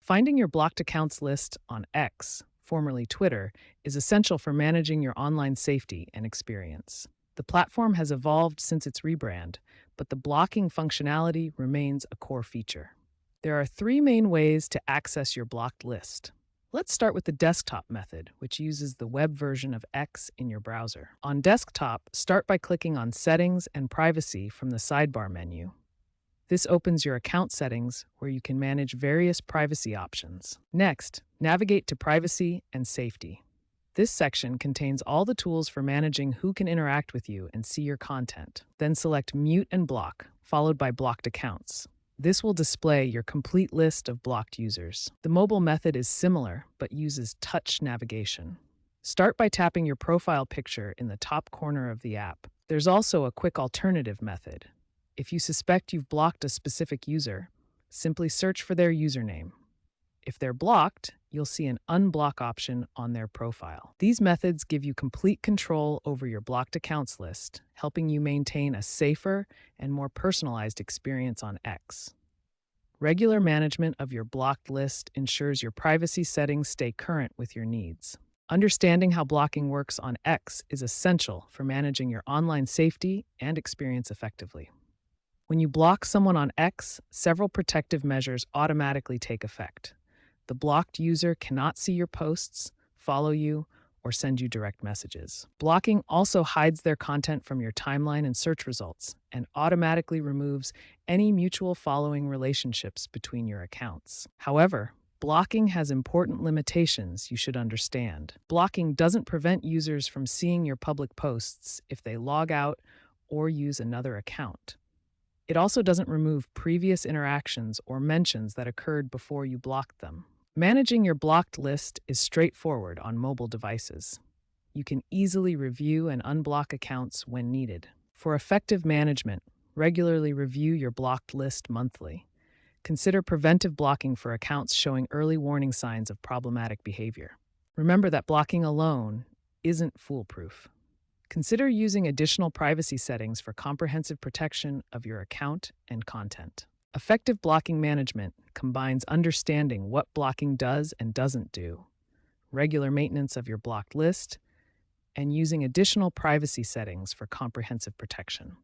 Finding your blocked accounts list on X, formerly Twitter, is essential for managing your online safety and experience. The platform has evolved since its rebrand, but the blocking functionality remains a core feature. There are three main ways to access your blocked list. Let's start with the desktop method, which uses the web version of X in your browser. On desktop, start by clicking on Settings and Privacy from the sidebar menu. This opens your account settings where you can manage various privacy options. Next, navigate to Privacy and Safety. This section contains all the tools for managing who can interact with you and see your content. Then select Mute and Block, followed by Blocked Accounts. This will display your complete list of blocked users. The mobile method is similar, but uses touch navigation. Start by tapping your profile picture in the top corner of the app. There's also a quick alternative method. If you suspect you've blocked a specific user, simply search for their username. If they're blocked, you'll see an unblock option on their profile. These methods give you complete control over your blocked accounts list, helping you maintain a safer and more personalized experience on X. Regular management of your blocked list ensures your privacy settings stay current with your needs. Understanding how blocking works on X is essential for managing your online safety and experience effectively. When you block someone on X, several protective measures automatically take effect. The blocked user cannot see your posts, follow you, or send you direct messages. Blocking also hides their content from your timeline and search results and automatically removes any mutual following relationships between your accounts. However, blocking has important limitations you should understand. Blocking doesn't prevent users from seeing your public posts if they log out or use another account. It also doesn't remove previous interactions or mentions that occurred before you blocked them. Managing your blocked list is straightforward on mobile devices. You can easily review and unblock accounts when needed. For effective management, regularly review your blocked list monthly. Consider preventive blocking for accounts showing early warning signs of problematic behavior. Remember that blocking alone isn't foolproof. Consider using additional privacy settings for comprehensive protection of your account and content. Effective blocking management combines understanding what blocking does and doesn't do, regular maintenance of your blocked list, and using additional privacy settings for comprehensive protection.